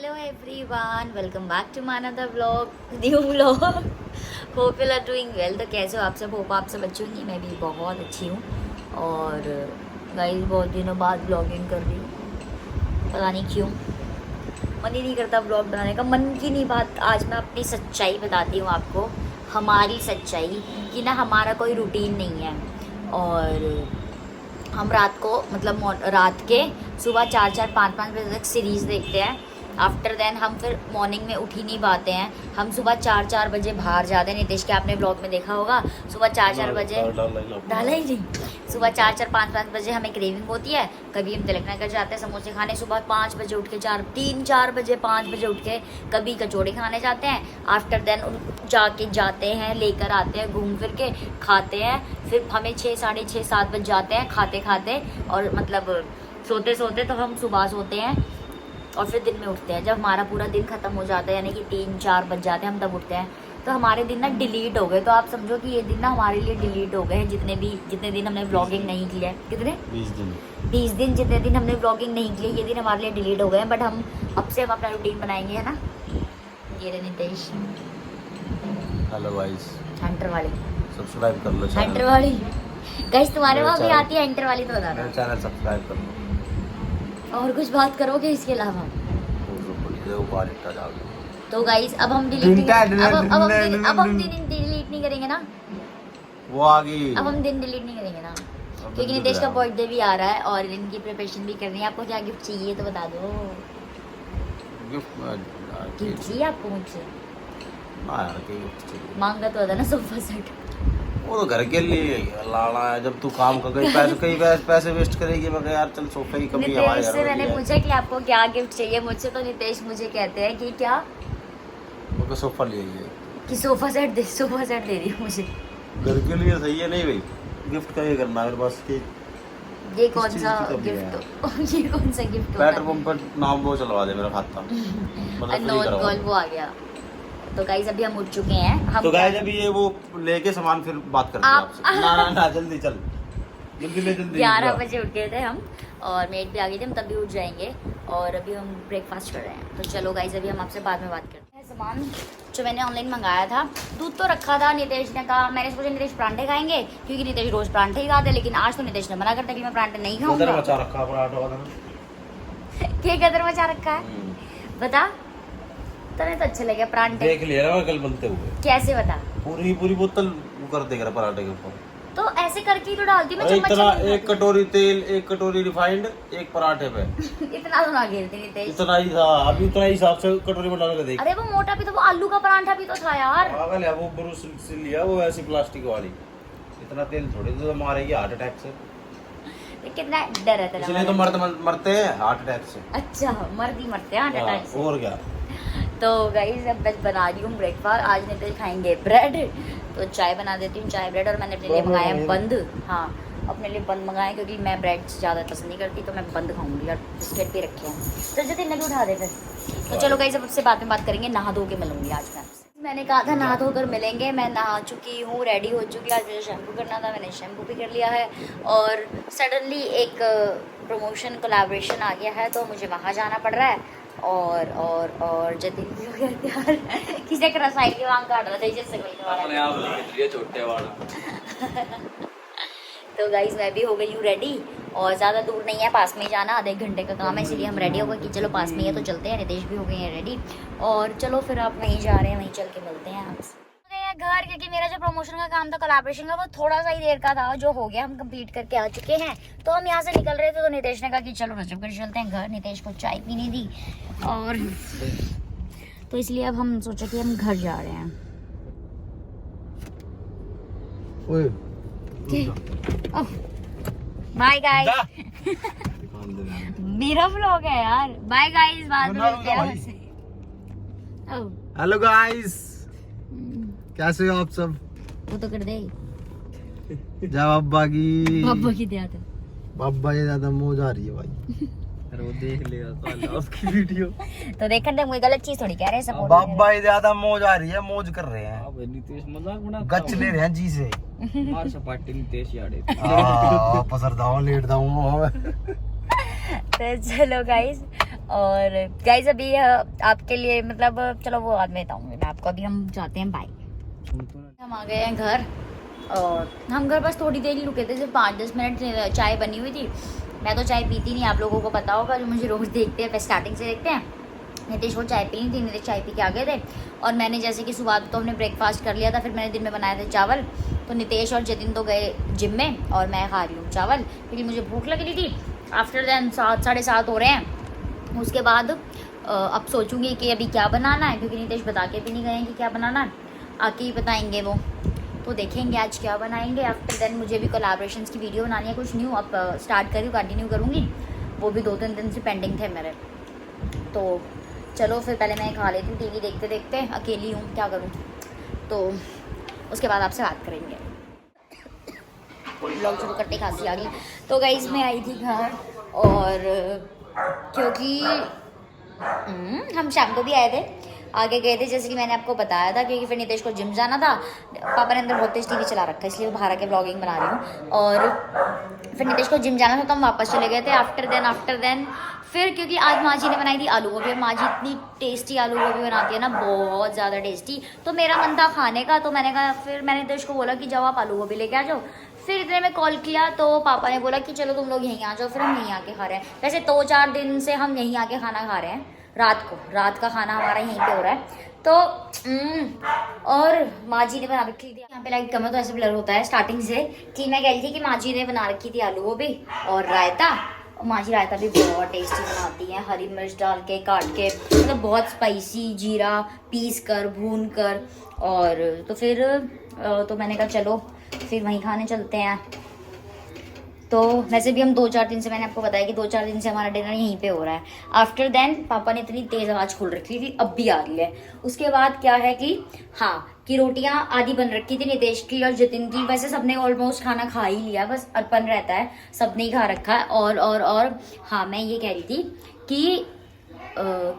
Hello everyone, welcome back to my another vlog, new vlog. Hope you are doing well. तो कैसे हो आप सब? होप आप सब अच्छी होंगी. मैं भी बहुत अच्छी हूँ. और गाइस बहुत दिनों बाद ब्लॉगिंग कर रही हूँ, पता नहीं क्यों. मन ही नहीं करता ब्लॉग बनाने का. मन की नहीं बात. आज मैं अपनी सच्चाई बताती हूँ आपको, हमारी सच्चाई कि ना हमारा कोई रूटीन नहीं है. और हम रात को मतलब रात के सुबह 4-5 बजे तक सीरीज़ देखते हैं. आफ्टर देन हम फिर मॉर्निंग में उठ ही नहीं पाते हैं. हम सुबह 4 बजे बाहर जाते हैं. नितेश के आपने ब्लॉग में देखा होगा, सुबह 4 बजे डाला ही नहीं. सुबह 4-5 बजे हमें क्रेविंग होती है. कभी हम तिलक नगर जाते हैं समोसे खाने, सुबह 5 बजे उठ के 3-4 बजे 5 बजे उठ के कभी कचौड़ी खाने जाते हैं. आफ्टर देन जाते हैं, लेकर आते हैं, घूम फिर के खाते हैं. फिर हमें 6-6:30-7 बज जाते हैं खाते खाते. और मतलब सोते सोते तो हम सुबह सोते हैं और फिर दिन में उठते हैं. जब हमारा पूरा दिन ख़त्म हो जाता है यानी कि 3-4 बज जाते हैं, हम तब उठते हैं. तो हमारे दिन ना डिलीट हो गए. तो आप समझो कि ये दिन ना हमारे लिए डिलीट हो गए हैं. जितने दिन हमने व्लॉगिंग नहीं किया है. कितने 20 दिन जितने दिन हमने व्लॉगिंग नहीं की है, ये दिन हमारे लिए डिलीट हो गए हैं. बट हम अब से हम अपना रूटीन बनाएंगे, है ना. ये रहे नितेश. हेलो गाइस, हंटर वाली सब्सक्राइब कर लो. हंटर वाली गाइस तुम्हारे वहाँ भी आती है हंटर वाली, तो बता मेरा चैनल सब्सक्राइब कर लो. और कुछ बात करोगे इसके अलावा? तो गाइस अब हम डिलीट नहीं करेंगे ना. वो आ गई. अब हम दिन डिलीट नहीं करेंगे ना, क्योंकि नितेश का बर्थडे भी आ रहा है और इनकी प्रिपरेशन भी करनी है. आपको क्या गिफ्ट चाहिए तो बता दो. गिफ्ट चाहिए आपको मुझसे? मांगा तो था ना सोफा सेट. वो तो घर के लिए लाना है. जब तू काम कर गई कई पैसे वेस्ट करेगी. मैं यार चल सोफे की कमी हमारे घर में. मैंने पूछा कि आपको क्या गिफ्ट चाहिए मुझसे, तो नितेश मुझे कहते हैं कि क्या वो सोफा ले आइए कि सोफा सेट दे दी मुझे. घर के लिए सही है नहीं भाई. गिफ्ट का ये करना है मेरे पास कि ये कौन सा गिफ्ट ये कौन सा गिफ्ट? पेट्रोल पंप पर नाम वो चलवा दे मेरा खाता. मतलब कॉल वो आ गया. तो गाइस अभी हम उठ चुके हैं. हम तो गाइस अभी ये वो लेके सामान फिर बात करते हैं आपसे. ना जल्दी चल, जल्दी 11 बजे उठ गए थे हम और मेट भी आ गई थी. हम तभी उठ जाएंगे और अभी हम ब्रेकफास्ट कर रहे हैं. तो चलो गाइस अभी हम आपसे बाद में बात करते हैं. सामान जो मैंने ऑनलाइन मंगाया था, दूध तो रखा था. नितेश ने कहा, मैंने सोचा नितेश परांठे खाएंगे क्योंकि नितेश रोज परांठे ही खाते, लेकिन आज तो नितेश ने मना कर दिया कि मैं परांठे नहीं खाऊंगा. गदर मचा रखा पराठा क्या गदर मचा रखा है बता. तुम्हें तो अच्छे लगे परांठे. देख लिया ना कल बनते हुए. कैसे बता? पूरी बोतल वो कर देगा पराठे के ऊपर. तो ऐसे करके ही तो डालती हूँ मैं. इतना 1 कटोरी तेल, 1 कटोरी रिफाइंड, 1 पराठे पे. इतना तो ना गिरती नितेश. इतना ही था. अभी उतना ही हिसाब से कटोरी में डाल के देख. अरे वो मोटा भी तो, वो आलू का परांठा भी तो था यार. पागल है वो. ब्रूस से लिया वो ऐसी प्लास्टिक वाली. इतना तेल थोड़ी तो मारेगी हार्ट अटैक से. कितना डर है तेरा. इसलिए तो मरते हैं हार्ट अटैक से. अच्छा मर्द ही मरते हैं हार्ट अटैक से. और क्या. तो गाइस अब मैं बना रही हूँ ब्रेकफास्ट. आज नितेश खाएंगे ब्रेड, तो चाय बना देती हूँ, चाय ब्रेड. और मैंने अपने लिए मंगाया बंद. हाँ अपने लिए बंद मंगाए क्योंकि मैं ब्रेड ज़्यादा पसंद नहीं करती, तो मैं बंद खाऊंगी. और बिस्किट भी रखे हैं. तो जल्दी नभी उठा दे फिर. तो चलो गाइस अब आपसे बाद में बात करेंगे. नहा धो के मिलूंगी आज मैं आपसे. मैंने कहा था नहा धोकर मिलेंगे. मैं नहा चुकी हूँ, रेडी हो चुकी. आज मुझे शैम्पू करना था, मैंने शैम्पू भी कर लिया है. और सडनली एक प्रमोशन कोलैबोरेशन आ गया है, तो मुझे वहाँ जाना पड़ रहा है. और जतिन भी हो गया तैयार. किसी का रसाई के वांग काट रहा था जैसे कोई छोटे वाला. तो गाइस मैं भी हो गई हूँ रेडी. और ज़्यादा दूर नहीं है, पास में ही जाना. आधे घंटे का काम है, इसलिए हम रेडी हो गए कि चलो पास में ही है तो चलते हैं. नितेश भी हो गए हैं रेडी. और चलो फिर आप वहीं जा रहे हैं, वहीं चल के मिलते हैं आपसे घर. क्योंकि मेरा जो प्रमोशन का काम था, कोलैबोरेशन का, वो थोड़ा सा ही देर का था. जो हो गया, हम कंप्लीट करके आ चुके हैं. तो हम यहाँ से निकल रहे थे, तो नितेश ने कहा कि चलो रजबगढ़ चलते हैं घर. नितेश को चाय पीने दी और तो इसलिए अब हम सोचा कि हम घर जा रहे हैं. Bye guys. मेरा व्लॉग है यार. बाय गाइस, बाद में मिलते हैं. हेलो गाइस, कैसे हो आप सब? वो तो कर दे. जय बाबा की दया था. बाबा ये ज्यादा मौज आ रही है भाई. अरे वो देख लेगा कल उसकी वीडियो. तो देखने दे, कोई गलत चीज थोड़ी कह रहे हैं. बाबा ये ज्यादा मौज आ रही है, मौज कर रहे हैं. अब नितेश मजाक बना गच ले रहे हैं जी से. मार सपाटी नितेश यारे. पसरदाऊं लेट दाऊं. तो चलो गाइस और गाइज अभी आपके लिए मतलब चलो वो बाद में बताऊंगी मैं आपको। अभी हम जाते हैं बाय। हम आ गए हैं घर और हम घर बस थोड़ी देर ही रुके थे, सिर्फ 5-10 मिनट। चाय बनी हुई थी। मैं तो चाय पीती नहीं, आप लोगों को पता होगा जो मुझे रोज़ देखते हैं, स्टार्टिंग से देखते हैं। नितेश को चाय पीनी थी, नितेश चाय पी के आ गए थे। और मैंने जैसे कि सुबह तो हमने ब्रेकफास्ट कर लिया था, फिर मैंने दिन में बनाए थे चावल। तो नितेश और जतिन तो गए जिम में और मैं खा रही हूँ चावल क्योंकि मुझे भूख लग रही थी। आफ्टर देन 7-7:30 हो रहे हैं। उसके बाद अब सोचूंगी कि अभी क्या बनाना है, क्योंकि नितेश बता के भी नहीं गए हैं कि क्या बनाना है, आके ही बताएंगे वो। तो देखेंगे आज क्या बनाएंगे। आफ्टर देन मुझे भी कोलैबोरेशंस की वीडियो बनानी है, कुछ न्यू अब स्टार्ट करी, कंटिन्यू करूँगी। वो भी 2-3 दिन से पेंडिंग थे मेरे। तो चलो फिर पहले मैं खा लेती हूँ, टीवी देखते देखते, अकेली हूँ क्या करूँ। तो उसके बाद आपसे बात करेंगे। ब्लॉग शुरू करते खांसी आ गई। तो गाइस मैं आई थी घर और क्योंकि हम शाम को भी आए थे, आगे गए थे जैसे कि मैंने आपको बताया था, क्योंकि फिर नितेश को जिम जाना था। पापा ने अंदर बहुत तेज टीवी चला रखा है, इसलिए वो बाहर आके ब्लॉगिंग बना रही हूँ। और फिर नितेश को जिम जाना था तो हम वापस चले गए थे। आफ्टर देन फिर क्योंकि आज माँ जी ने बनाई थी आलू गोभी। माँ जी इतनी टेस्टी आलू गोभी बनाती है ना, बहुत ज़्यादा टेस्टी। तो मेरा मन था खाने का, तो मैंने कहा, फिर मैंने नितेश को बोला कि जाओ आप आलू गोभी लेके आ जाओ। फिर इतने में कॉल किया तो पापा ने बोला कि चलो तुम लोग यहीं आ जाओ। फिर हम यहीं आके खा रहे हैं। वैसे 2-4 दिन से हम यहीं आके खाना खा रहे हैं, रात का खाना हमारा यहीं पे हो रहा है। तो और माँ जी ने बना रखी थी, यहाँ पे लाइट कम है तो ऐसे ब्लर होता है स्टार्टिंग से, कि मैं कह रही थी कि माँ जी ने बना रखी थी आलू गोभी और रायता। और माँ जी रायता भी बहुत टेस्टी बनाती हैं, हरी मिर्च डाल के काट के, मतलब बहुत स्पाइसी, जीरा पीस कर भून कर। और तो फिर तो मैंने कहा चलो फिर वहीं खाने चलते हैं। तो वैसे भी हम 2-4 दिन से, मैंने आपको बताया कि 2-4 दिन से हमारा डिनर यहीं पे हो रहा है। आफ्टर देन पापा ने इतनी तेज़ आवाज़ खोल रखी थी, अब भी आ रही है। उसके बाद क्या है कि कि रोटियां आधी बन रखी थी नितेश की और जतिन की। वैसे सबने ऑलमोस्ट खाना खा ही लिया, बस अर्पण रहता है, सबने ही खा रखा है। और हाँ, मैं ये कह रही थी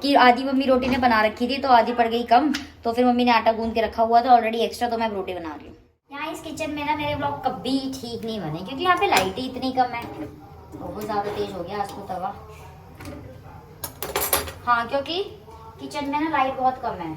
कि आधी मम्मी रोटी ने बना रखी थी तो आधी पड़ गई कम। तो फिर मम्मी ने आटा गूंद के रखा हुआ था ऑलरेडी एक्स्ट्रा, तो मैं रोटी बना रही हूँ। यहाँ इस किचन में ना मेरे ब्लॉग कभी ठीक नहीं बने, क्योंकि यहाँ पे लाइट ही इतनी कम है। बहुत ज़्यादा तेज हो गया आज तो तवा। हाँ, क्योंकि किचन में ना लाइट बहुत कम है।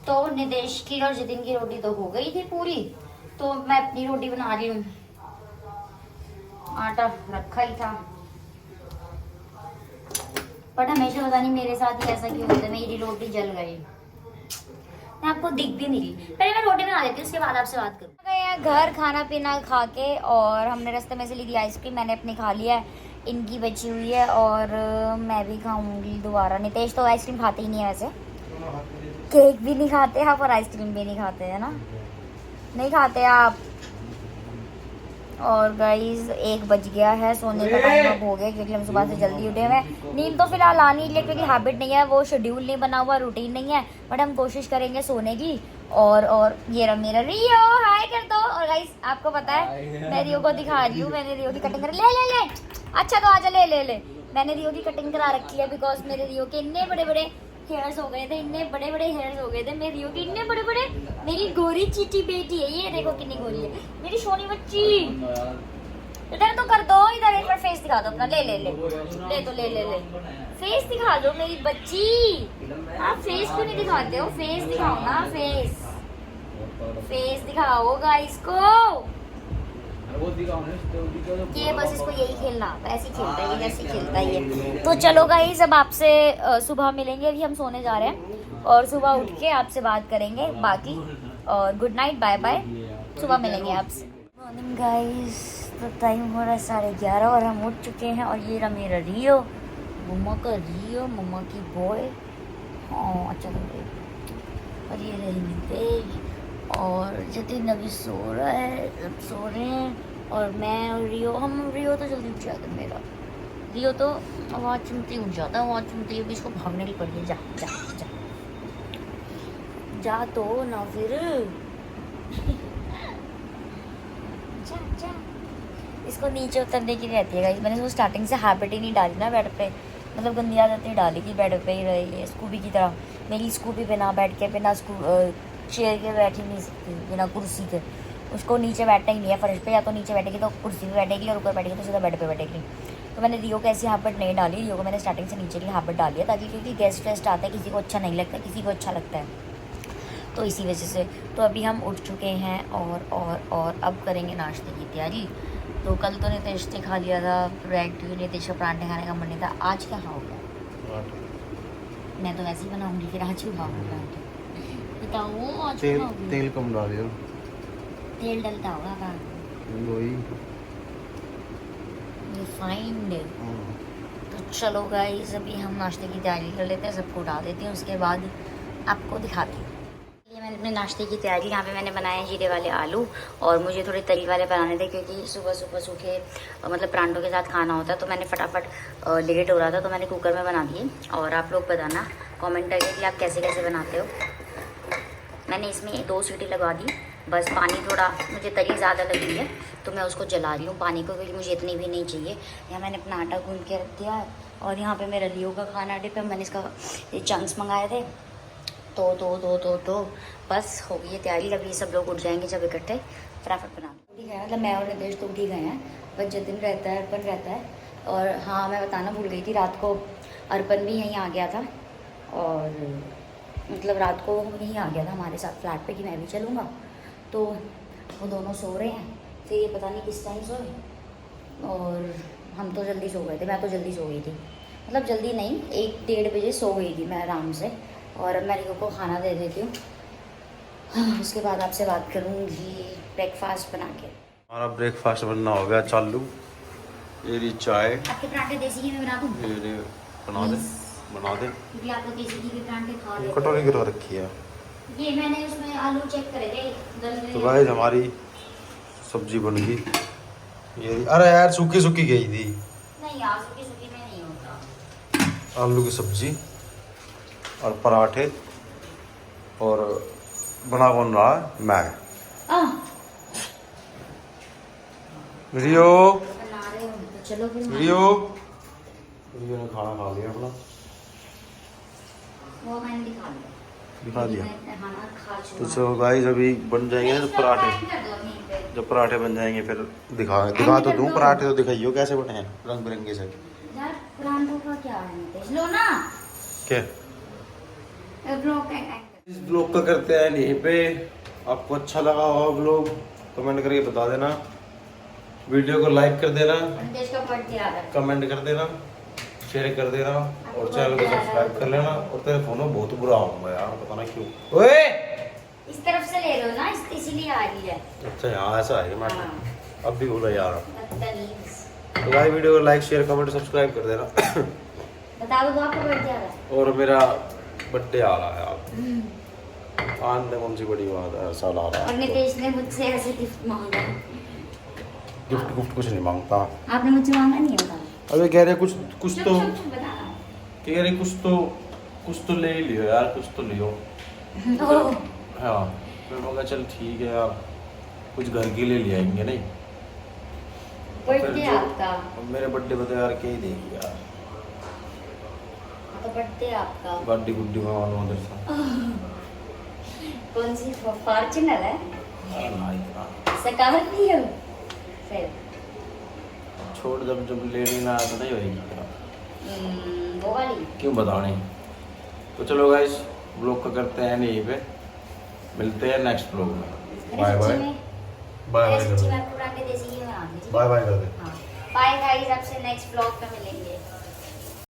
तो नितेश की और जितिन की रोटी तो हो गई थी पूरी, तो मैं अपनी रोटी बना रही हूँ। आटा रखा ही था, बट हमेशा पता नहीं मेरे साथ ही ऐसा क्यों होता है, मेरी रोटी जल गई। मैं आपको दिख भी नहीं रही। पहले मैं रोटी बना लेती हूँ, उसके बाद आपसे बात करूँ। गए घर खाना पीना खा के, और हमने रास्ते में से ली थी आइसक्रीम। मैंने अपनी खा लिया है, इनकी बची हुई है और मैं भी खाऊंगी दोबारा। नितेश तो आइसक्रीम खाते ही नहीं है, वैसे केक भी नहीं खाते आप और आइसक्रीम भी नहीं खाते है ना, नहीं खाते आप। और गाइज 1 बज गया है, सोने का टाइम अब हो गया, क्योंकि हम सुबह से जल्दी उठे हुए हैं। नींद तो फिलहाल आ नहीं रही, क्योंकि हैबिट नहीं है, वो शेड्यूल नहीं बना हुआ, रूटीन नहीं है, बट हम कोशिश करेंगे सोने की। और ये रहा मेरा रियो, हाय कर दो। और गाइज आपको पता है मैं रियो को दिखा रही हूँ, मैंने रियो की कटिंग कर ले। अच्छा तो आजा ले। मैंने रियो की कटिंग करा रखी है, बिकॉज मेरे रियो के इतने बड़े बड़े हेयर्स हो गए थे, इतने बड़े बड़े हेयर्स हो गए थे मेरी रियो के, इतने बड़े बड़े। मेरी गोरी चीटी बेटी है, ये देखो कितनी गोरी है मेरी सोनी बच्ची। इधर तो कर दो, इधर एक बार फेस दिखा दो अपना। ले फेस दिखा दो मेरी बच्ची। आप फेस क्यों नहीं दिखाते हो? फेस दिखाओ ना, फेस दिखाओ गाइस को। ये बस इसको यही खेलना आता है, ऐसे ही खेलता है, ऐसे ही खेलता है ये। तो चलो गाइस, अब आपसे सुबह मिलेंगे। अभी हम सोने जा रहे हैं और सुबह उठ के आपसे बात करेंगे बाकी। और गुड नाइट, बाय बाय, सुबह मिलेंगे आपसे। मॉर्निंग गाइस, तो टाइम हो रहा है 11:30 और हम उठ चुके हैं। और ये रहा मेरा रियो, मम्मा का रियो, मम्मा की बॉय। हाँ अच्छा लग। और ये रही नितेश और जतिन अभी सो रहा है, सब सो रहे हैं। और मैं और रियो, रियो तो जल्दी उठ जाता है मेरा। रियो तो आवाज़ सुनते ही उठ जाता है, आवाज़ सुनते ही भी इसको भागने की पड़ी है। जा तो ना फिर। जा। इसको नीचे उतरने की रहती है गाइस। मैंने इसको स्टार्टिंग से हैबिट ही नहीं डाली ना बेड पे, मतलब गंदी आदत नहीं डाली कि बेड पे ही रही है स्कूबी की तरह। मेरी स्कूबी बिना बैठ के, बिना चेयर के बैठ ही नहीं सकती, बिना कुर्सी के। उसको नीचे बैठना ही नहीं है फर्श पे, या तो नीचे बैठेगी तो कुर्सी पे बैठेगी और ऊपर बैठेगी तो सीधा बेड पे बैठेगी। तो मैंने रियो को ऐसे यहाँ पर नहीं डाली, रियो को मैंने स्टार्टिंग से नीचे यहाँ पर डाल दिया, ताकि क्योंकि गेस्ट वेस्ट आता है किसी को अच्छा नहीं लगता, किसी को अच्छा लगता है, तो इसी वजह से। तो अभी हम उठ चुके हैं और अब करेंगे नाश्ते की तैयारी। तो कल तो नितेश ने खा लिया था ब्रेड, नितेश का परांठे खाने का मन नहीं था। आज क्या खाओगे? मैं तो वैसे ही बनाऊंगी, फिर आज क्यों खाओगे परांठे? बताओ आज क्यों खाओगे? तेल कम डालियो। तेल डलता होगा परांठे वही रिफाइंड। तो चलो गाइस अभी हम नाश्ते की तैयारी कर लेते हैं, सबको उठा देते हैं, उसके बाद आपको दिखाती हूँ। ये मैंने अपने नाश्ते की तैयारी, यहाँ पे मैंने बनाए जीरे वाले आलू, और मुझे थोड़े तरी वाले बनाने थे क्योंकि सुबह सुबह सूखे मतलब परांठों के साथ खाना होता है, तो मैंने फटाफट लेट हो रहा था तो मैंने कुकर में बना दिए। और आप लोग बताना कमेंट करके कि आप कैसे कैसे बनाते हो। मैंने इसमें 2 सीटी लगवा दी, बस पानी थोड़ा मुझे तरी ज़्यादा लग रही है तो मैं उसको जला रही हूँ पानी को, क्योंकि मुझे इतनी भी नहीं चाहिए। यहाँ मैंने अपना आटा गूंद के रख दिया है, और यहाँ पे मेरा लियो का खाना डिप है, मैंने इसका ये चंक्स मंगाए थे। तो बस हो गई है तैयारी। अभी ये सब लोग उठ जाएंगे जब इकट्ठे, फटाफट बना उठ ही गए, मतलब मैं और नितेश तो उठ ही गए हैं, बस जतिन रहता है, अर्पण रहता है। और हाँ मैं बताना भूल गई थी, रात को अर्पण भी यहीं आ गया था, और मतलब रात को यहीं आ गया था हमारे साथ फ्लैट पे कि मैं भी चलूँगा। तो वो दोनों सो रहे हैं, फिर ये पता नहीं किस टाइम सोए, और हम तो जल्दी सो गए थे। मैं तो जल्दी सो गई थी, मतलब जल्दी नहीं, 1-1:30 बजे सो गई थी मैं आराम से। और अब मैं रियो को खाना दे देती हूँ, हाँ, उसके बाद आपसे बात करूँगी ब्रेकफास्ट बना के। हमारा ब्रेकफास्ट बनना हो गया चालू। ये रही चाय, आपके पराठे देसी घी में बना दूँ? ये बना दे क्योंकि आप लोग देसी घी के पराठे खा लेते कटोरी गिरा रखी है। ये मैंने उसमें आलू चेक करे थे, गल गए। तो गाइस हमारी सब्जी बन गई। ये अरे यार सूखी सूखी गई थी। नहीं यार सूखी सूखी में नहीं होता। आलू की सब्जी और पराठे, और बना कौन रहा है? मैं। रियो बना रहे हो तो चलो फिर। रियो ने खाना खा लिया अपना, वो मैंने दिखा दिया। मैं खाना खा तो चुका। चलो गाइस अभी बन जाएंगे ना पराठे, कर दो यहीं पे। जब पराठे बन जाएंगे फिर दिखा तो दूँ पराठे, तो दिखाइयो कैसे बने हैं रंग बिरंगे से। यार परांठों का क्या है नितेश? लो ना क्या ब्लॉग इस ब्लॉग का करते हैं यहीं पे। आपको अच्छा लगा होगा ब्लॉग, कमेंट करके बता देना, वीडियो को लाइक कर देना, नितेश का बर्थडे आ रहा है। कमेंट कर देना, शेयर कर देना, और चैनल को सब्सक्राइब कर लेना। और तेरे फोन में बहुत बुरा होगा यार, पता ना क्यों। ओए इस तरफ से ले लो ना, इसीलिए आ रही है। अच्छा यहाँ ऐसा है मैं हाँ। अब भी बोला यार। बदतमीज। तो भाई वीडियो को लाइक शेयर कमेंट सब्सक्राइब कर देना। बता दो आपका बर्थडे आ रहा है। और मेरा बर्थडे आ रहा है यार, आने कौन सी बड़ी बात है, साल आ रहा और है। नितेश ने मुझसे ऐसे गिफ्ट मांगा। गिफ्ट कुछ नहीं मांगता। आपने मुझसे मांगा नहीं होता? अबे कह रहे कुछ तो चुप बताना। कह रहे कुछ तो ले ही लियो यार, कुछ तो लियो। ओह, हाँ फिर मैं कहा चल ठीक है यार, कुछ घर के लिए ले आएंगे नहीं। बर्थडे आपका। अब मेरे बर्थडे पे तो यार क्या ही देगी यार, तो बर्थडे आपका। गाड़ी गुड्डी मंगवा लो उधर से। कौन सी फॉर्च्यूनर है? ना इतना स्कॉर्पियो। फिर छोड़, जब लेनी ना आया तो नहीं होगी क्या? वो वाली। क्यों बताने। तो चलो गाइस ब्लॉग का करते हैं यहीं पे, मिलते हैं नेक्स्ट ब्लॉग में। बाय बाय बाय बाय कर दे, मैं पुराने देसी घी में बना दी। बाय बाय कर दे। हाँ बाय गाइस, आपसे नेक्स्ट ब्लॉग पे मिलेंगे।